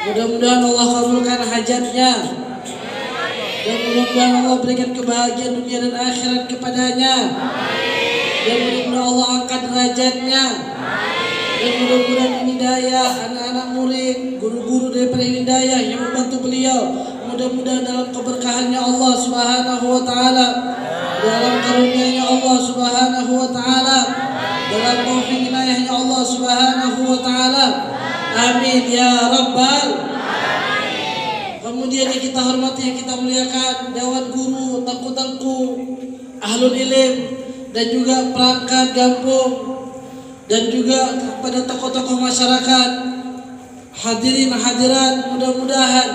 Mudah-mudahan Allah kabulkan hajatnya. Dan mudah-mudahan Allah berikan kebahagiaan dunia dan akhirat kepadanya. Dan mudah-mudahan Allah angkat derajatnya. Dan mudah-mudahan ini daya anak-anak murid, guru-guru daripada ini daya yang membantu beliau. Mudah-mudahan dalam keberkahannya Allah Subhanahu wa taala, dalam karunia-Nya Allah Subhanahu wa taala, dalam taufik inayahnya Allah Subhanahu wa taala. Amin ya rabbal alamin. Kemudian yang kita hormati, yang kita muliakan dewan guru, tengku-tengku, ahlul ilm, dan juga perangkat kampung, dan juga kepada tokoh-tokoh masyarakat, hadirin hadirat, mudah-mudahan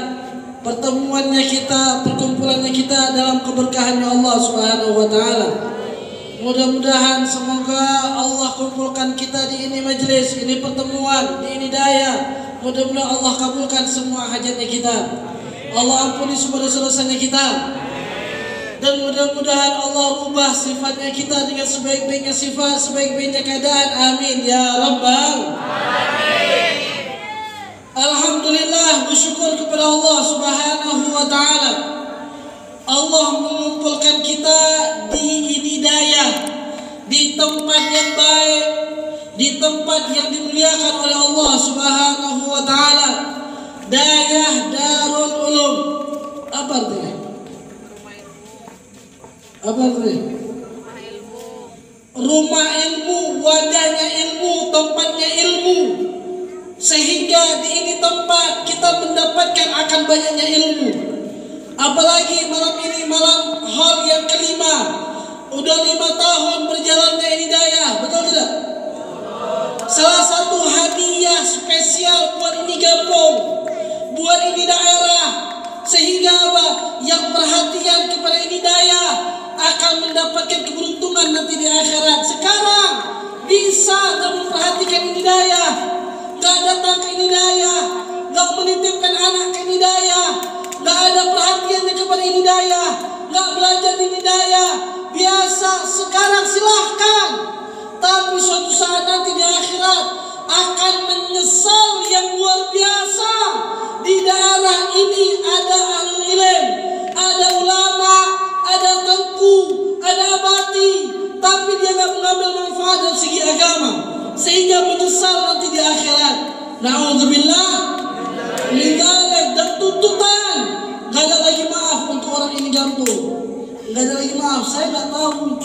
pertemuannya kita, perkumpulannya kita dalam keberkahannya Allah Subhanahu wa taala. Mudah-mudahan semoga Allah kumpulkan kita di ini majelis, ini pertemuan, di ini daya. Mudah-mudahan Allah kabulkan semua hajatnya kita. Allah ampuni semua dosa-dosanya kita. Dan mudah-mudahan Allah rubah sifatnya kita dengan sebaik-baiknya sifat, sebaik-baiknya keadaan. Amin ya rabbal alamin. Alhamdulillah, bersyukur kepada Allah Subhanahu wa taala. Allah mengumpulkan kita di hidayah, di tempat yang baik, di tempat yang dimuliakan oleh Allah Subhanahu wa taala. Dayah Darul Ulum. Apa artinya? Apa artinya? Rumah ilmu, wadahnya ilmu, tempatnya ilmu. Sehingga di ini tempat kita mendapatkan akan banyaknya ilmu. Apalagi malam ini malam hal yang kelima. Udah 5 tahun berjalannya ini daya, betul tidak? Salah satu hadiah spesial buat ini kampung, buat ini daerah, sehingga apa? Yang perhatian kepada ini daya akan mendapatkan keberuntungan nanti di akhirat. Sekarang bisa dan memperhatikan ini daya, gak datang ke ini daya, gak menitipkan anak ke ini daya, gak ada perhatiannya kepada ini daya, gak belajar ini daya. Biasa sekarang silahkan, tapi suatu saat nanti di akhirat akan menyesal yang luar biasa. Di daerah ini ada ahlul ilm, ada ulama, ada tengku, ada abati, tapi dia gak mengambil manfaat dari segi agama, sehingga menyesal nanti di akhirat. Na'udzubillah min dzalik. Dan tuntutan, gak ada lagi maaf untuk orang ini kampung. Gak ada lagi maaf, saya gak tahu,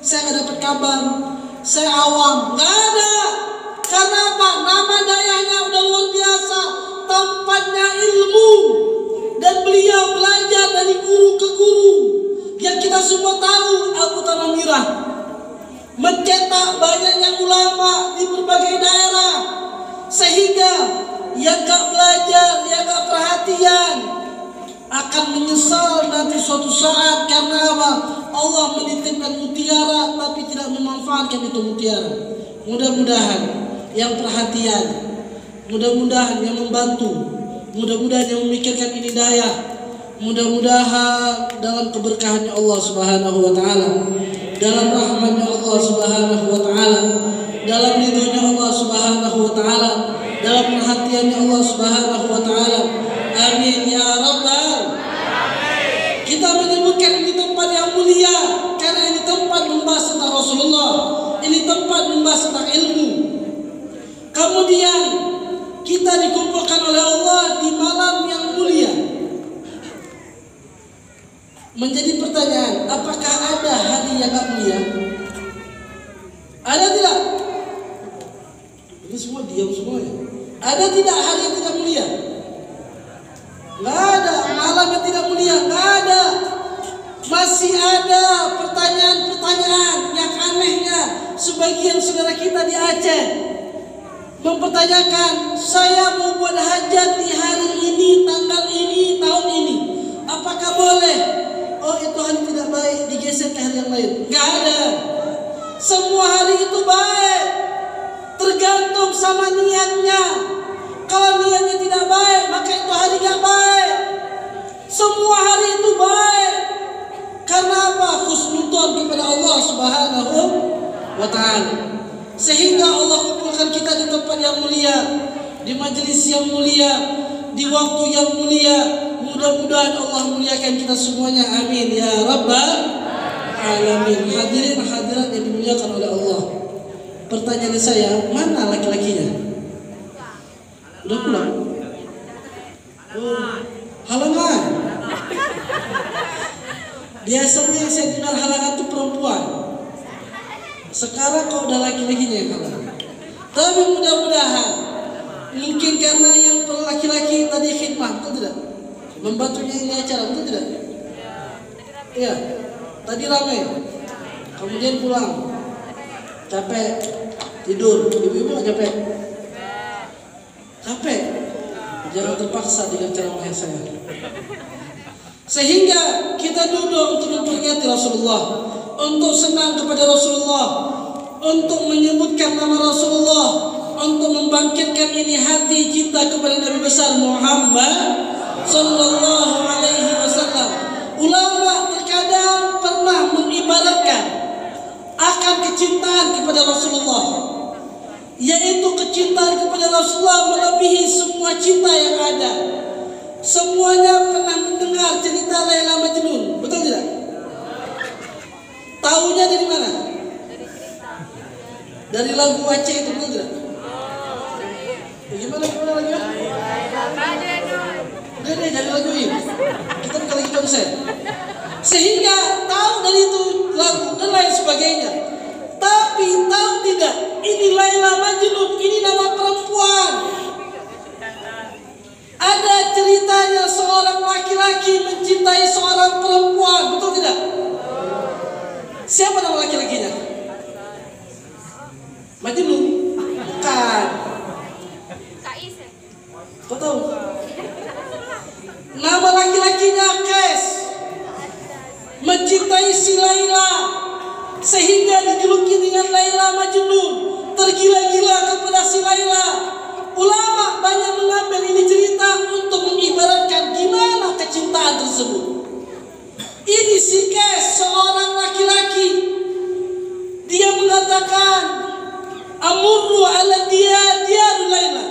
saya gak dapat kabar, saya awam. Gak ada. Karena apa? Nama dayahnya udah luar biasa, tempatnya ilmu, dan beliau belajar dari guru ke guru. Yang kita semua tahu, Abu Tanamirah mencetak banyaknya ulama di berbagai daerah, sehingga yang gak belajar, yang gak perhatian akan menyesal nanti suatu saat. Karena apa? Allah menitipkan mutiara tapi tidak memanfaatkan itu mutiara. Mudah-mudahan yang perhatian, mudah-mudahan yang membantu, mudah-mudahan yang memikirkan ini daya, mudah-mudahan dalam keberkahannya Allah Subhanahu wa taala, dalam rahmatnya Allah Subhanahu wa taala, dalam ridhonya Allah Subhanahu wa taala, dalam perhatiannya Allah Subhanahu wa taala. Amin ya rabbal alamin. Kita menyebutkan ini tempat yang mulia karena ini tempat membahas tentang Rasulullah, ini tempat membahas tentang ilmu. Kemudian kita dikumpulkan oleh Allah di malam yang mulia. Menjadi pertanyaan, apakah ada hari yang gak mulia? Ada tidak? Ini semua diam semuanya. Ada tidak hari yang tidak mulia? Gak ada. Malam yang tidak mulia? Gak ada. Masih ada pertanyaan-pertanyaan yang anehnya. Sebagian saudara kita di Aceh mempertanyakan, saya mau buat hajat di hari ini, tanggal ini, tahun ini, apakah boleh? Oh, itu hari tidak baik, digeser ke hari yang lain. Gak ada. Semua hari itu baik, tergantung sama niatnya. Kalau niatnya tidak baik, maka itu hari gak baik. Semua hari itu baik. Karena apa? Husnudzon kepada Allah Subhanahu wa ta'ala. Sehingga Allah kumpulkan kita di tempat yang mulia, di majelis yang mulia, mulia. Mudah-mudahan Allah muliakan kita semuanya. Amin ya rabbal alamin. Hadirin hadirat yang dimuliakan oleh Allah. Pertanyaan saya, mana laki-lakinya? Udah pulang? Oh, halangan. Biasanya saya dengar halangan itu perempuan. Sekarang kok udah laki-lakinya yang halangan. Tapi mudah-mudahan, mungkin karena yang laki-laki tadi khidmat, betul tidak? Membantunya ini acara, betul tidak? Iya. Tadi ramai, kemudian pulang, capek, tidur. Ibu-ibu nggak capek? Capek. Jangan terpaksa dengan ceramah saya. Sehingga kita duduk untuk memperingati Rasulullah, untuk senang kepada Rasulullah, untuk menyebutkan nama Rasulullah, untuk membangkitkan ini hati cinta kepada Nabi besar Muhammad Sallallahu Alaihi Wasallam. Ulama terkadang pernah mengibaratkan akan kecintaan kepada Rasulullah, yaitu kecintaan kepada Rasulullah melebihi semua cinta yang ada. Semuanya pernah mendengar cerita Laila Majnun, betul tidak? Tahunya dari mana? Dari lagu Aceh itu, betul tidak? Gimana lagunya? Udah deh, dari lagu ini. Kita bukan lagi konser. Sehingga tahu dari itu lagu dan lain sebagainya. Tapi tahu tidak, ini Laila Majnun, ini nama perempuan. Ada ceritanya seorang laki-laki mencintai seorang perempuan, betul tidak? Siapa nama laki-lakinya? Majnun? Bukan. Kau tahu? Nama laki-lakinya Kes. Mencintai si Laila, sehingga dijuluki dengan Laila Majnun, tergila-gila kepada si Laila. Ulama banyak mengambil ini cerita untuk mengibaratkan gimana kecintaan tersebut. Ini si Kes, seorang laki-laki. Dia mengatakan, amurru ala diyar Laila,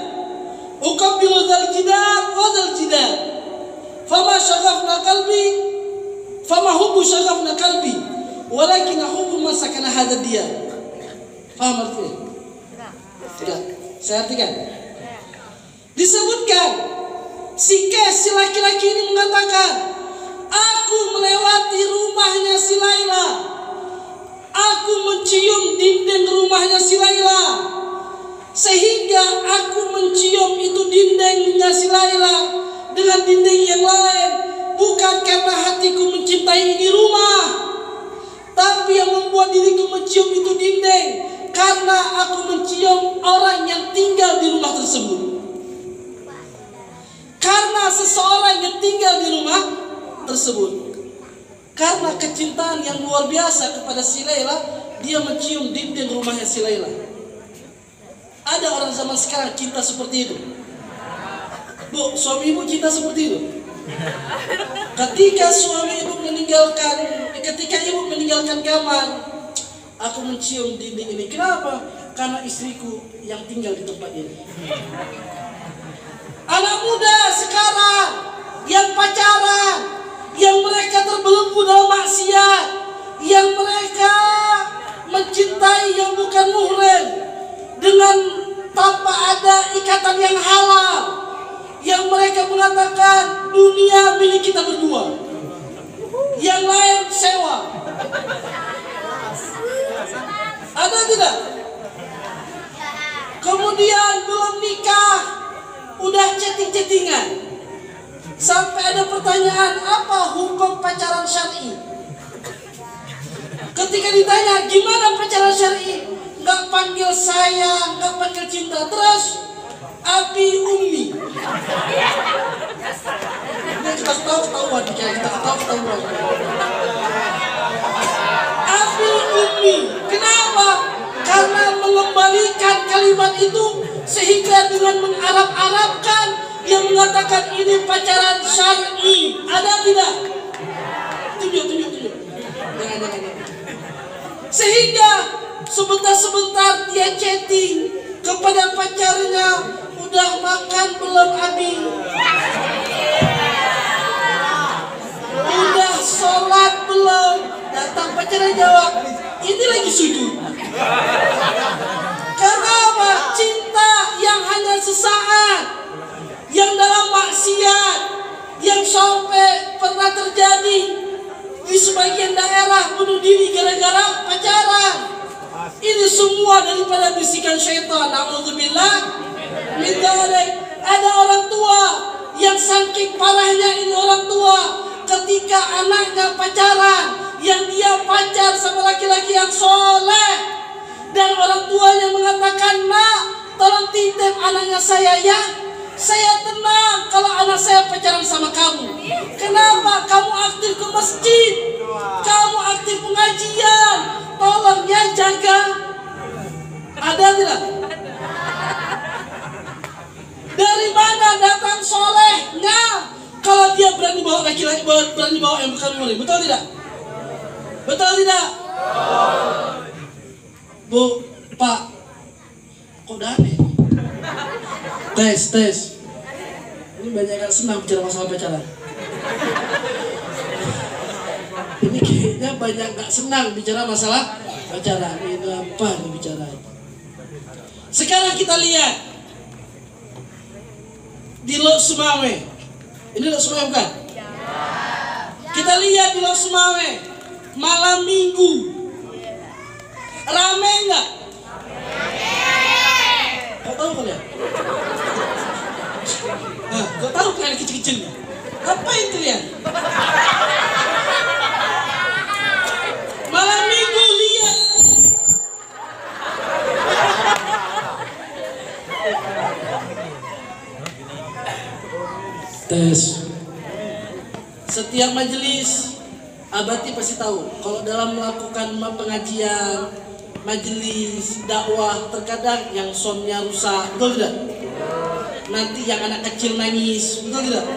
uqabbilu dzal jidar wa dzal jidar, fama syaghafna qalbi, fama hubbu syaghafna qalbi, walakin hubbu man sakana hadha diyar. Faham artinya? Tidak. Saya artikan. Disebutkan si Kes, si laki-laki ini mengatakan, aku melewati rumahnya si Laila, aku mencium dinding rumahnya si Laila, sehingga aku mencium itu dindingnya si Laila dengan dinding yang lain, bukan karena hatiku mencintai ini rumah, tapi yang membuat diriku mencium itu dinding karena aku mencium orang yang tinggal di rumah tersebut. Karena seseorang yang tinggal di rumah tersebut, karena kecintaan yang luar biasa kepada si Laila, dia mencium dinding rumahnya si Laila. Ada orang zaman sekarang cinta seperti itu. Bu, suami ibu cinta seperti itu. Ketika suami ibu meninggalkan, ketika ibu meninggalkan kamar, aku mencium dinding ini. Kenapa? Karena istriku yang tinggal di tempat ini. Anak muda sekarang yang pacaran, yang mereka terbelenggu dalam maksiat, yang mereka mencintai yang bukan muhrim dengan tanpa ada ikatan yang halal, yang mereka mengatakan dunia milik kita berdua, yang lain sewa. Ada tidak? Kemudian belum nikah, udah chatting-chattingan. Sampai ada pertanyaan, apa hukum pacaran syar'i? Ketika ditanya, gimana pacaran syar'i? Nggak panggil sayang, nggak panggil cinta. Terus, abi ummi. Ini kita ketahuan, kita ketahuan. Abi ummi. Kenapa? Karena mengembalikan kalimat itu sehingga dengan mengarab-arabkan, yang mengatakan ini pacaran syar'i. Ada tidak? Tunjuk. Jangan. Sehingga sebentar-sebentar dia chatting kepada pacarnya, udah makan belum abi? sampai pernah terjadi di sebagian daerah bunuh diri gara-gara pacaran. Ini semua daripada bisikan syaitan. Na'udzubillah min dzalik. Ada orang tua yang saking parahnya ini orang tua, ketika anaknya pacaran, yang dia pacar sama laki-laki yang soleh, dan orang tuanya mengatakan, "Nak, tolong titip anaknya saya ya. Saya tenang kalau anak saya pacaran sama kamu. Kenapa? Kamu aktif ke masjid, kamu aktif pengajian. Tolong ya jaga." Ada tidak? Dari mana datang solehnya? Kalau dia berani bawa laki-laki, berani bawa yang bukan murid, betul tidak? Betul tidak? Bu, Pak, kok aneh? Tes. Ini banyak yang senang bicara masalah pacaran. Ini kayaknya banyak gak senang bicara masalah pacaran. Ini apa nih bicara? Sekarang kita lihat di Lok Sumawe. Ini Lok Sumawe bukan? Kita lihat di Lok Sumawe malam minggu. Rame enggak? Kau tahu kalian? Nah, kau tahu kalian kecil-kecilnya? Apa itu kalian? Malam minggu lihat. Tes. Setiap majelis Abati pasti tahu kalau dalam melakukan pengajian, majelis, dakwah, terkadang yang soundnya rusak, betul tidak? Nanti yang anak kecil nangis, betul tidak?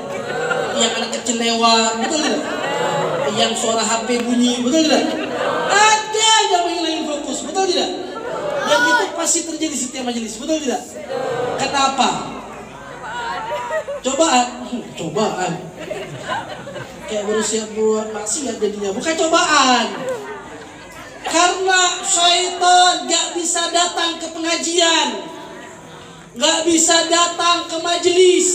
Yang anak kecil lewat, betul tidak? Yang suara HP bunyi, betul tidak? Ada yang menghilangin fokus, betul tidak? Dan itu pasti terjadi setiap majelis, betul tidak? Kenapa? Cobaan. Kayak baru siap buat maksiat jadinya, bukan cobaan. Karena syaitan gak bisa datang ke pengajian, gak bisa datang ke majelis,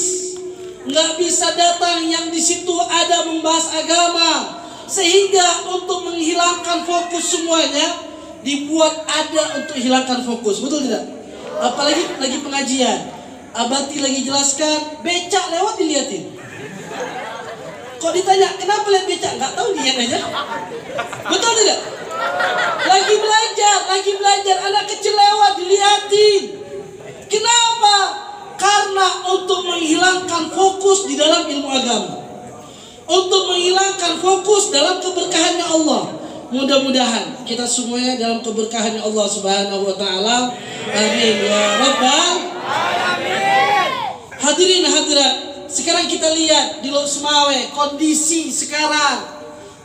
gak bisa datang yang di situ ada membahas agama, sehingga untuk menghilangkan fokus semuanya dibuat ada untuk hilangkan fokus, betul tidak? Apalagi lagi pengajian, Abati lagi jelaskan, becak lewat dilihatin. Kok ditanya kenapa lihat becak? Gak tahu, lihat aja. Betul tidak? Lagi belajar, anak kecil lewat dilihatin. Kenapa? Karena untuk menghilangkan fokus di dalam ilmu agama, untuk menghilangkan fokus dalam keberkahannya Allah. Mudah-mudahan kita semuanya dalam keberkahannya Allah Subhanahu wa taala. Amin ya rabbal alamin. Hadirin hadirat, sekarang kita lihat di Lok Sumawe kondisi sekarang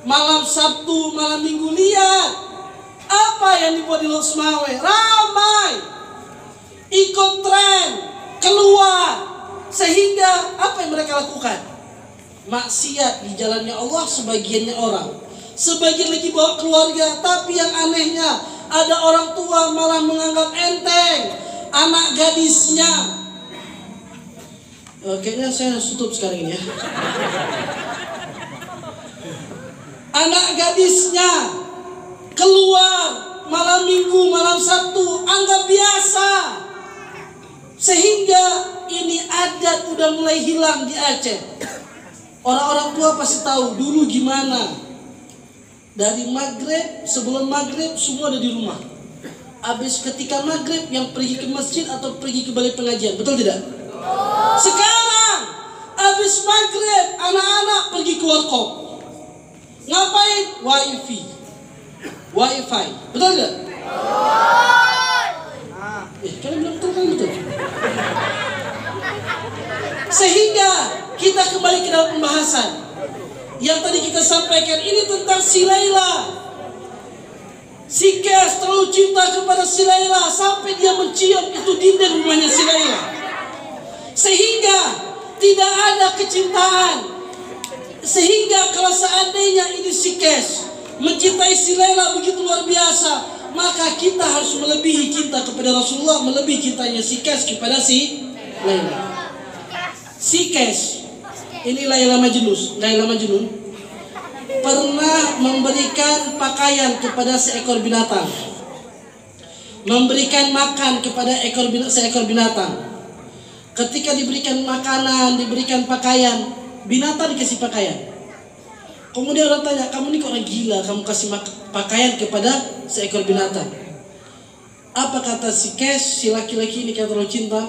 malam Sabtu, malam Minggu, lihat apa yang dibuat di Lok Sumawe. Ramai, ikut tren, keluar, sehingga apa yang mereka lakukan? Maksiat di jalannya Allah sebagiannya orang, sebagian lagi bawa keluarga. Tapi yang anehnya ada orang tua malah menganggap enteng anak gadisnya. Kayaknya saya harus tutup sekarang ini ya. Anak gadisnya keluar malam Minggu, malam Sabtu, anggap biasa. Sehingga ini adat udah mulai hilang di Aceh. Orang-orang tua pasti tahu dulu gimana. Dari maghrib, sebelum maghrib semua ada di rumah. Habis ketika maghrib yang pergi ke masjid atau pergi ke balai pengajian, betul tidak? Sekarang habis maghrib anak-anak pergi ke warkop. Ngapain? Wifi, betul tidak? Kalian bilang betul kan betul? Sehingga kita kembali ke dalam pembahasan yang tadi kita sampaikan, ini tentang si Laila. Si Kes terlalu cinta kepada si Laila sampai dia mencium itu dinding rumahnya si Laila, sehingga tidak ada kecintaan. Sehingga kalau seandainya ini si Kes mencintai si Laila begitu luar biasa, maka kita harus melebihi cinta kepada Rasulullah, melebihi cintanya si Kes kepada si Laila. Si Kes ini Laila Majnun pernah memberikan pakaian kepada seekor binatang, memberikan makan kepada seekor binatang. Ketika diberikan makanan, diberikan pakaian, binatang dikasih pakaian. Kemudian orang tanya, kamu ini kok orang gila, kamu kasih pakaian kepada seekor binatang. Apa kata si laki-laki ini, kata terlalu cinta,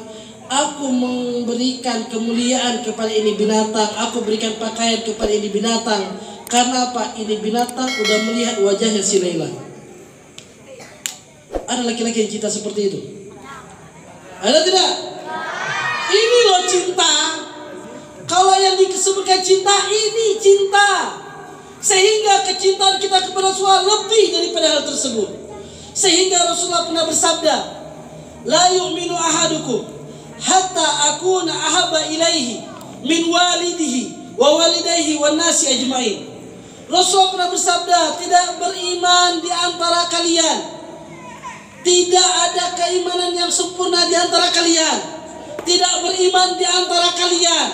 aku memberikan kemuliaan kepada ini binatang, aku berikan pakaian kepada ini binatang. Karena apa? Ini binatang udah melihat wajahnya si Laila. Ada laki-laki yang cinta seperti itu? Ada tidak? Ini loh cinta. Kalau yang disebutkan cinta, ini cinta. Sehingga kecintaan kita kepada Rasulullah lebih daripada hal tersebut. Sehingga Rasulullah pernah bersabda, la yu'minu ahadukum hatta akuna ahabba ilaihi min walidihi wa walidayhi wan nasi ajmain. Rasulullah pernah bersabda, tidak beriman di antara kalian, tidak ada keimanan yang sempurna di antara kalian, tidak beriman di antara kalian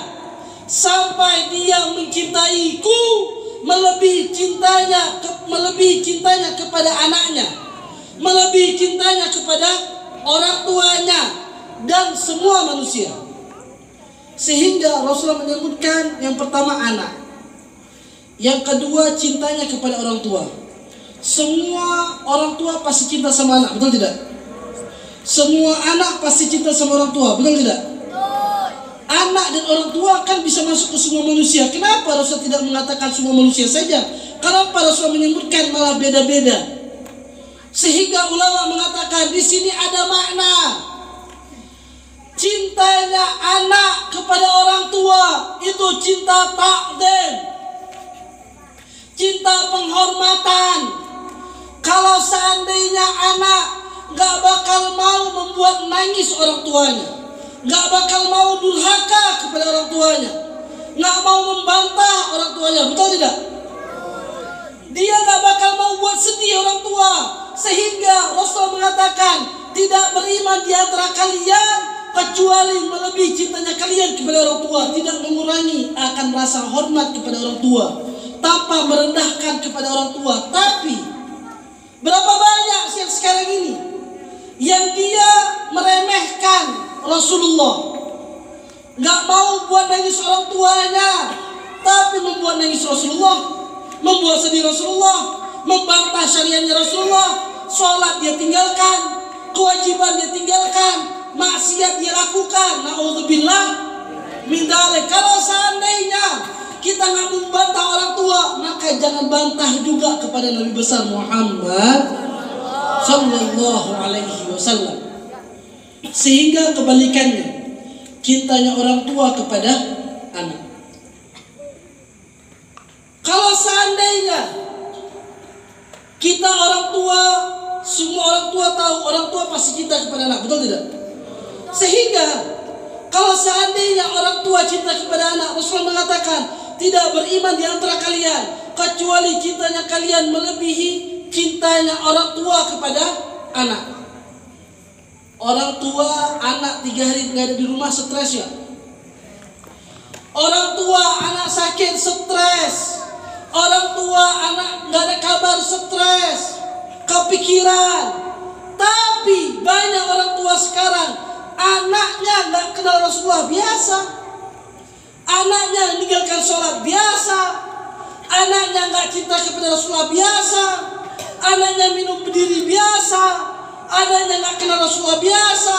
sampai dia mencintaiku melebihi cintanya kepada anaknya, melebihi cintanya kepada orang tuanya dan semua manusia. Sehingga Rasulullah menyebutkan yang pertama anak, yang kedua cintanya kepada orang tua. Semua orang tua pasti cinta sama anak, betul tidak? Semua anak pasti cinta sama orang tua, betul tidak? Anak dan orang tua kan bisa masuk ke semua manusia. Kenapa Rasul tidak mengatakan semua manusia saja? Kenapa Rasul menyebutkan malah beda-beda? Sehingga ulama mengatakan di sini ada makna. Cintanya anak kepada orang tua itu cinta takdim, cinta penghormatan. Kalau seandainya anak gak bakal mau membuat nangis orang tuanya, gak bakal mau durhaka kepada orang tuanya, gak mau membantah orang tuanya, betul tidak? Dia gak bakal mau buat sedih orang tua. Sehingga Rasul mengatakan tidak beriman di antara kalian kecuali melebihi cintanya kalian kepada orang tua, tidak mengurangi akan rasa hormat kepada orang tua, tanpa merendahkan kepada orang tua. Tapi berapa banyak yang sekarang ini yang dia meremehkan Rasulullah, nggak mau buat nangis orang tuanya, tapi membuat nangis Rasulullah, membuat sedih Rasulullah, membantah syariatnya Rasulullah. Sholat dia tinggalkan, kewajiban dia tinggalkan, maksiat dia lakukan. Na'udzubillah min dzalik. Kalau seandainya kita nggak membantah orang tua, maka jangan bantah juga kepada Nabi besar Muhammad sallallahu alaihi wasallam. Sehingga kebalikannya, cintanya orang tua kepada anak. Kalau seandainya kita orang tua, semua orang tua tahu orang tua pasti cinta kepada anak, betul tidak? Sehingga kalau seandainya orang tua cinta kepada anak, Rasulullah mengatakan tidak beriman di antara kalian kecuali cintanya kalian melebihi cintanya orang tua kepada anak. Orang tua anak 3 hari nggak ada di rumah stres ya. Orang tua anak sakit stres. Orang tua anak nggak ada kabar stres, kepikiran. Tapi banyak orang tua sekarang anaknya nggak kenal Rasulullah biasa, anaknya meninggalkan sholat biasa, anaknya nggak cinta kepada Rasulullah biasa, anaknya minum berdiri biasa, anaknya nggak kenal Rasulullah biasa.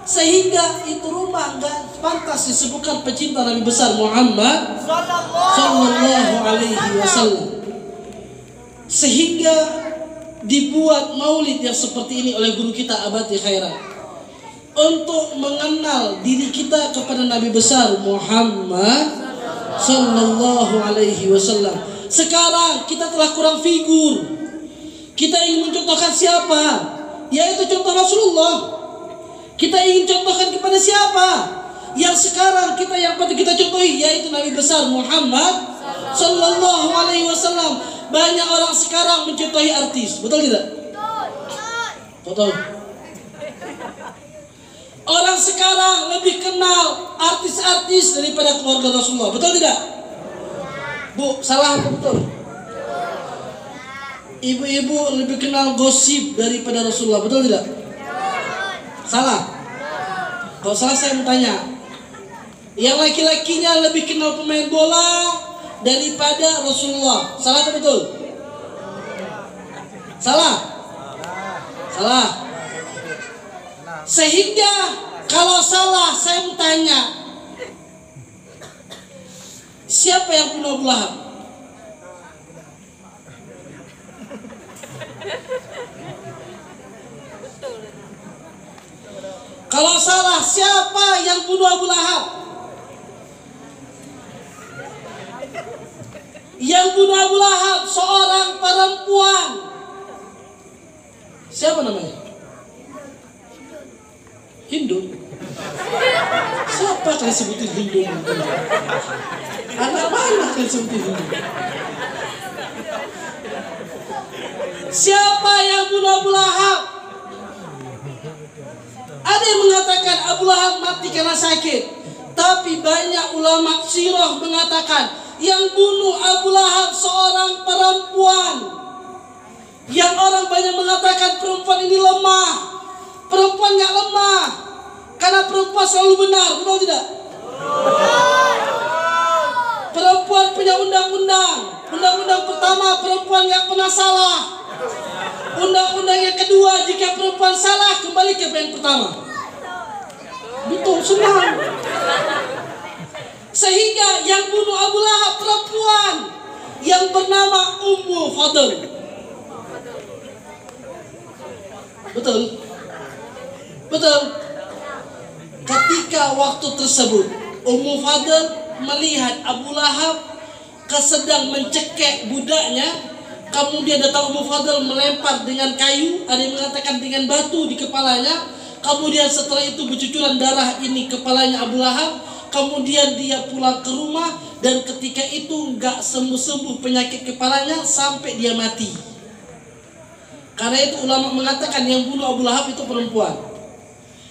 Sehingga itu rumah nggak pantas disebutkan pecinta Nabi besar Muhammad sallallahu alaihi wasallam. Sehingga dibuat maulid yang seperti ini oleh guru kita Abadi Khairat untuk mengenal diri kita kepada Nabi besar Muhammad sallallahu alaihi wasallam. Sekarang kita telah kurang figur. Kita ingin mencontohkan siapa? Yaitu contoh Rasulullah. Kita ingin contohkan kepada siapa? Yang sekarang kita yang patut kita contohi yaitu Nabi besar Muhammad sallallahu alaihi wasallam. Banyak orang sekarang mencontohi artis, betul tidak? Betul. Orang sekarang lebih kenal artis-artis daripada keluarga Rasulullah. Betul tidak? Bu, salah atau betul? Ibu-ibu lebih kenal gosip daripada Rasulullah. Betul tidak? Salah. Kalau salah saya mau tanya. Yang laki-lakinya lebih kenal pemain bola daripada Rasulullah. Salah atau betul? Salah. Salah. Sehingga kalau salah saya mau tanya, siapa yang bunuh Abu Lahab? Kalau salah, siapa yang bunuh Abu Lahab? Yang bunuh Abu Lahab seorang perempuan. Siapa namanya? Hindu. Siapa kalian sebutin Hindu? Anak mana kalian sebutin Hindu? Siapa yang bunuh Abu Lahab? Ada yang mengatakan Abu Lahab mati karena sakit. Tapi banyak ulama sirah mengatakan yang bunuh Abu Lahab seorang perempuan. Yang orang banyak mengatakan perempuan ini lemah. Perempuan gak lemah, karena perempuan selalu benar, betul tidak? Perempuan punya undang-undang. Undang-undang pertama, perempuan gak pernah salah. Undang-undang yang kedua, jika perempuan salah, kembali ke yang pertama. Betul, senang. Sehingga yang bunuh Abu Lahab perempuan yang bernama Ummu Fadl. Betul? Betul. Ketika waktu tersebut Ummu Fadl melihat Abu Lahab sedang mencekek budaknya, kemudian datang Ummu Fadl melempar dengan kayu, ada yang mengatakan dengan batu di kepalanya. Kemudian setelah itu bercucuran darah ini kepalanya Abu Lahab. Kemudian dia pulang ke rumah, dan ketika itu nggak sembuh-sembuh penyakit kepalanya sampai dia mati. Karena itu ulama mengatakan yang bunuh Abu Lahab itu perempuan.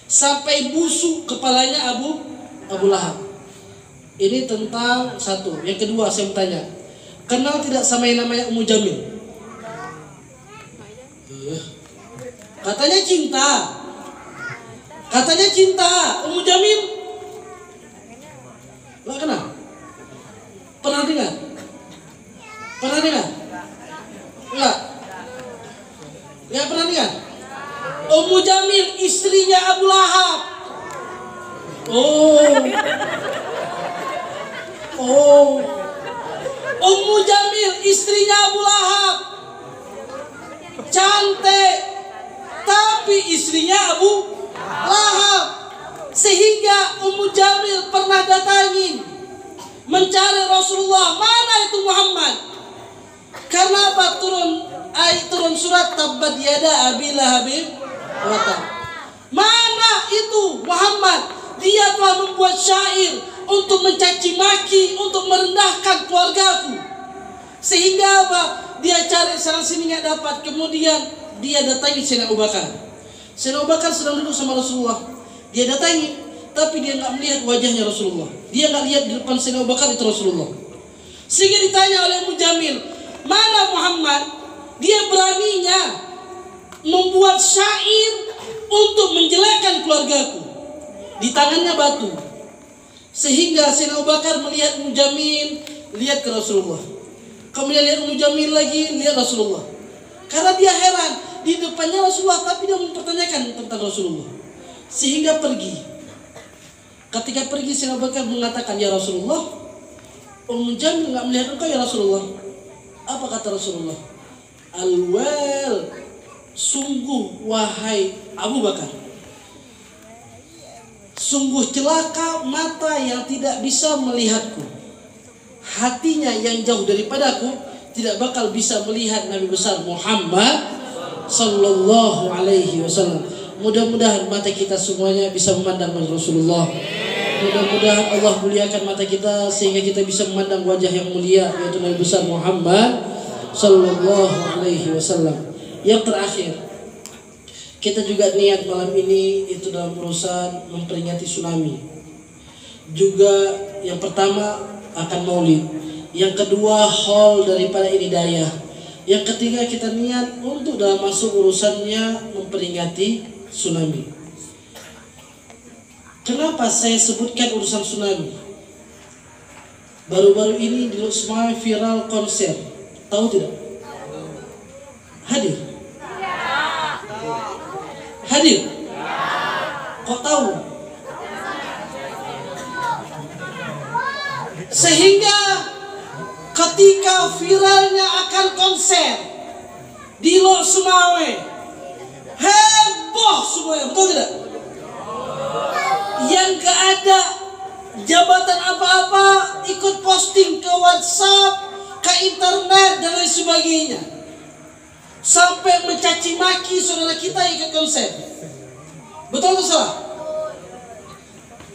Sampai busuk kepalanya Abu Lahab. Ini tentang satu. Yang kedua saya bertanya, kenal tidak sama yang namanya Ummu Jamil? Katanya cinta. Katanya cinta. Ummu Jamil? Nggak kenal? Pernah dengar? Pernah dengar? Enggak? Nggak pernah dengar? Ummu Jamil istrinya Abu Lahab. Ummu Jamil istrinya Abu Lahab. Cantik, tapi istrinya Abu Lahab. Sehingga Ummu Jamil pernah datangin mencari Rasulullah. Mana itu Muhammad? Karena apa? Turun surat Tabbat yada Abi Lahabin wa tab. Mana itu Muhammad? Dia telah membuat syair untuk mencaci maki, untuk merendahkan keluargaku. Sehingga apa? Dia cari sana sini nggak dapat. Kemudian dia datangi Sayyidina Abu Bakar. Sayyidina Abu Bakar sedang duduk sama Rasulullah. Dia datangi, tapi dia nggak melihat wajahnya Rasulullah. Dia nggak lihat di depan Sayyidina Abu Bakar itu Rasulullah. Sehingga ditanya oleh Ummu Jamil, mana Muhammad? Dia beraninya membuat syair untuk menjelekkan keluargaku. Di tangannya batu. Sehingga Sayyidina Abu Bakar melihat Ummu Jamil, lihat ke Rasulullah. Kemudian lihat Ummu Jamil lagi, lihat Rasulullah. Karena dia heran, di depannya Rasulullah, tapi dia mempertanyakan tentang Rasulullah. Sehingga pergi. Ketika pergi, Sayyidina Abu Bakar mengatakan, ya Rasulullah, Ummu Jamil nggak melihat engkau ya Rasulullah. Apa kata Rasulullah? Al-wal, sungguh wahai Abu Bakar, sungguh celaka mata yang tidak bisa melihatku, hatinya yang jauh daripadaku tidak bakal bisa melihat Nabi besar Muhammad sallallahu alaihi wasallam. Mudah-mudahan mata kita semuanya bisa memandang Rasulullah. Mudah-mudahan Allah muliakan mata kita sehingga kita bisa memandang wajah yang mulia, yaitu Nabi besar Muhammad sallallahu alaihi wasallam. Yang terakhir, Kita juga niat malam ini itu dalam urusan memperingati tsunami. Juga yang pertama akan maulid, yang kedua haul daripada ini daya, yang ketiga kita niat untuk dalam masuk urusannya memperingati tsunami. Kenapa saya sebutkan urusan tsunami? Baru-baru ini di Luxmai viral konser, tahu tidak? Hadir? Hadir? Kok tahu? Sehingga ketika viralnya akan konser di Luxmai, heboh semuanya, betul tidak? Yang gak ada jabatan apa-apa ikut posting ke WhatsApp, ke internet dan lain sebagainya, sampai mencaci maki saudara kita yang ikut konser. Betul atau salah?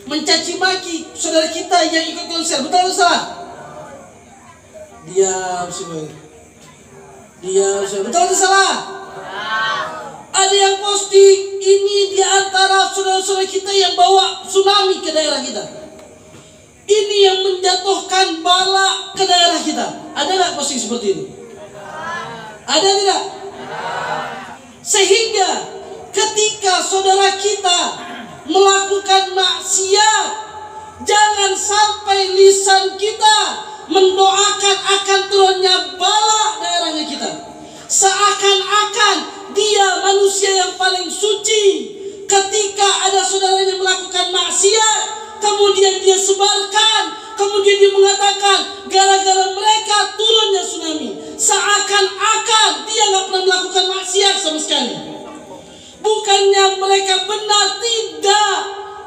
Mencaci maki saudara kita yang ikut konser, betul atau salah? Diam semuanya. Diam semuanya. Betul atau salah? Ada yang posting ini di antara saudara-saudara kita yang bawa tsunami ke daerah kita. Ini yang menjatuhkan bala ke daerah kita. Ada nggak posting seperti itu? Ada tidak? Sehingga ketika saudara kita melakukan maksiat, jangan sampai lisan kita mendoakan akan turunnya bala daerahnya kita. Seakan-akan dia manusia yang paling suci. Ketika ada saudaranya melakukan maksiat, kemudian dia sebarkan, kemudian dia mengatakan gara-gara mereka turunnya tsunami. Seakan-akan dia nggak pernah melakukan maksiat sama sekali. Bukannya mereka benar, tidak.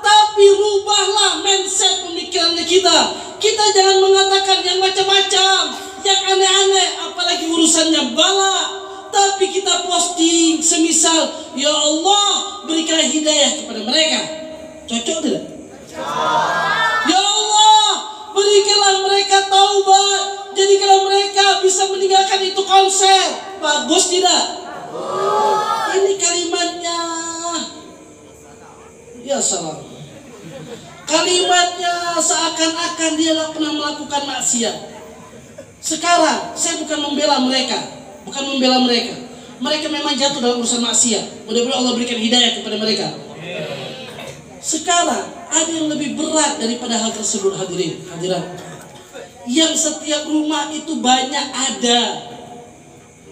Tapi rubahlah mindset pemikirannya kita. Kita jangan mengatakan yang macam-macam, yang aneh-aneh, apalagi urusannya bala. Tapi kita posting semisal, ya Allah berikan hidayah kepada mereka. Cocok tidak? Ya Allah berikanlah mereka taubat, jadikanlah mereka bisa meninggalkan itu konser. Bagus tidak? Ini kalimatnya. Ya salam. Kalimatnya seakan-akan dia gak pernah melakukan maksiat. Sekarang saya bukan membela mereka, bukan membela mereka. Mereka memang jatuh dalam urusan maksiat. Mudah-mudahan Allah berikan hidayah kepada mereka. Sekarang ada yang lebih berat daripada hal tersebut, hadirin, hadirat. Yang setiap rumah itu banyak ada,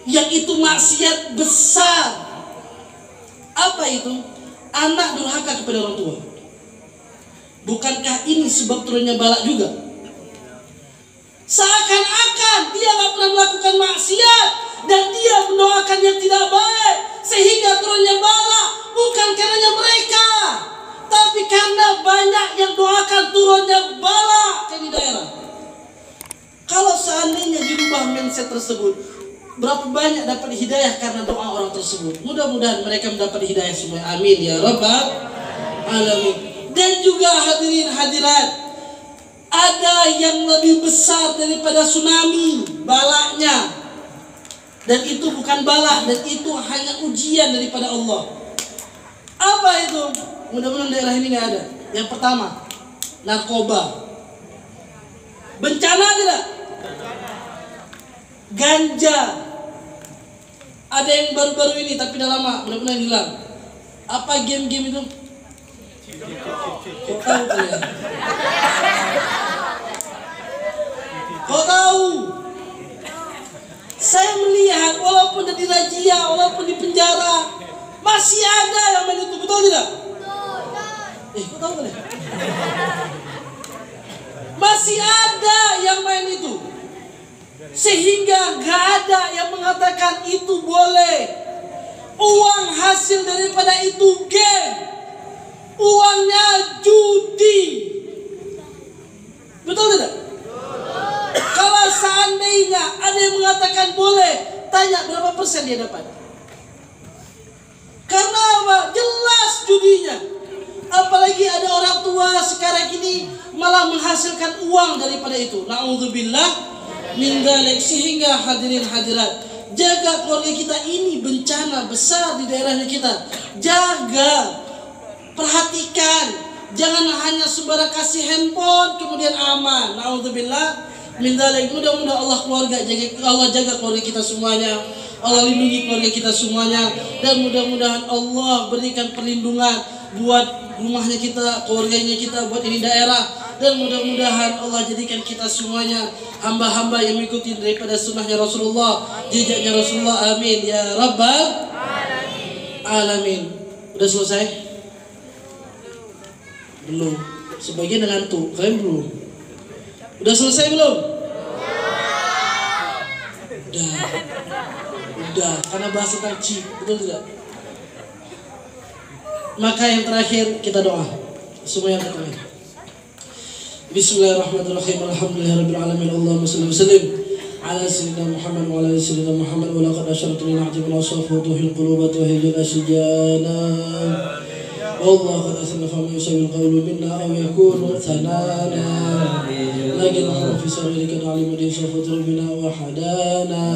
yang itu maksiat besar. Apa itu? Anak durhaka kepada orang tua. Bukankah ini sebab turunnya bala juga? Seakan-akan dia gak pernah melakukan maksiat dan dia mendoakan yang tidak baik sehingga turunnya bala. Bukan karenanya mereka, tapi karena banyak yang doakan turunnya bala ke di daerah. Kalau seandainya dirubah mindset tersebut, berapa banyak dapat hidayah karena doa orang tersebut. Mudah-mudahan mereka mendapat hidayah semua. Amin ya rabbal alamin. Dan juga hadirin hadirat, ada yang lebih besar daripada tsunami balanya. Dan itu bukan bala, dan itu hanya ujian daripada Allah. Apa itu? Mudah-mudahan daerah ini nggak ada. Yang pertama, narkoba. Bencana tidak? Ganja. Ada yang baru-baru ini tapi udah lama, mudah-mudahan hilang. Apa game-game itu? Kau tahu kalian? Kau tahu? Saya melihat walaupun di razia, walaupun di penjara, masih ada yang main itu, betul tidak? Kau tahu kalian? Masih ada yang main itu. Sehingga gak ada yang mengatakan itu boleh. Uang hasil daripada itu game. Uangnya judi. Betul tidak? Kalau seandainya ada yang mengatakan boleh, tanya berapa persen dia dapat. Karena apa? Jelas judinya. Apalagi ada orang tua sekarang ini malah menghasilkan uang daripada itu. Na'udzubillah min dzalik. Sehingga hadirin hadirat, Jaga keluarga kita, ini bencana besar di daerahnya kita. Jaga, perhatikan, jangan hanya sembarang kasih handphone kemudian aman. Naudzubillah min dzalik. Mudah-mudahan Allah jaga keluarga kita semuanya. Allah lindungi keluarga kita semuanya, dan mudah-mudahan Allah berikan perlindungan buat rumahnya kita, keluarganya kita, buat ini daerah, dan mudah-mudahan Allah jadikan kita semuanya hamba-hamba yang mengikuti daripada sunnahnya Rasulullah, jejaknya Rasulullah. Amin ya rabbal alamin. Udah selesai? Belum. Sebagian ngantuk, kalian belum? Udah selesai belum? Udah, karena bahasa tajib, betul tidak? Maka yang terakhir kita doa. Semua yang terakhir. Bismillahirrahmanirrahim. Alhamdulillahirabbil alamin. Allahumma shalli wa sallim ala sayyidina Muhammad wa ala sayyidina Muhammad. Wa laqad ashartu lana ajibun wasafatuhil qulubat wa hijal asjana. والله قد أثنى فما يسوي القول منا أو يكون ثنانا، لكن نحن في سريرك نعلم دين صفوة ربنا وحدانا،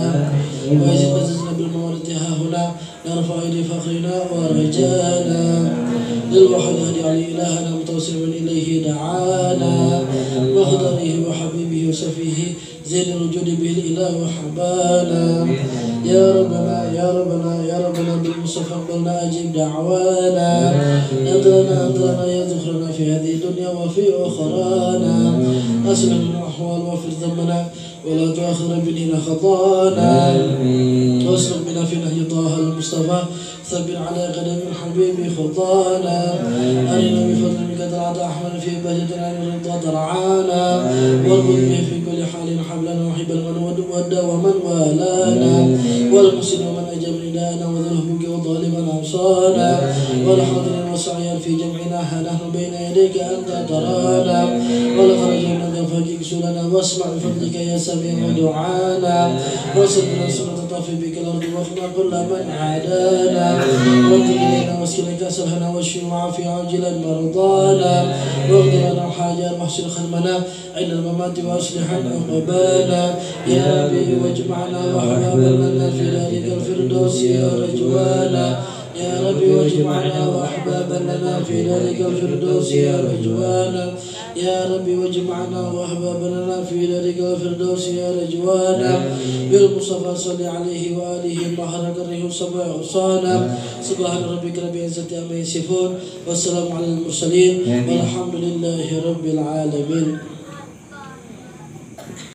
وإذ بززنا بالموارد ها هنا نرفع إلي فخرنا ورجانا، للوحد هدي علي إلهنا متوسلا إليه دعانا، وخضره وحبيبه وسفيه زين الوجود به الإله وحبانا. يا ربنا يا ربنا يا ربنا بالمصطفى قبلنا أجب دعوانا. أنت لنا يا ذخرنا في هذه الدنيا وفي أخرانا. أصلح من الأحوال واغفر ذنبنا ولا تؤاخذ بنا خطانا. واسلك بنا في نهج طه المصطفى ثبت على قدم الحبيب خطانا. أرنا بفضل منك طلعت أحمد في بهجتنا من رضا ترعانا. واربط به في كل حال حبلنا وحب من ود ومن والانا. والمسلم ومن أجاب نداءنا وذنبك وظالما أوصانا. والحاضرين والسعيان في جمعنا ها نحن بين يديك أنت ترانا. ولخرجنا من فوقك سلنا واسمع بفضلك يا سميع دعانا. وصلنا سنة طافي بك الأرض واخنا كل من عادانا. وارد إلينا واسكنك سرحنا واشفي وعافي عاجلا مرضانا. واغفر لنا الحاجات واحسن ختمنا عند الممات واصلح عقبانا. يا ربي واجمعنا واحبابا لنا في ذلك الفردوس يا رجوانا. يا ربي واجمعنا واحبابا لنا في ذلك الفردوس يا رجوانا. يا ربي واجمعنا واحبابا لنا في ذلك الفردوس يا رجوانا. بالمصطفى صل عليه واله طهر كره صبا عصانا. سبحان ربك رب العزة عما يصفون والسلام على المرسلين والحمد لله رب العالمين.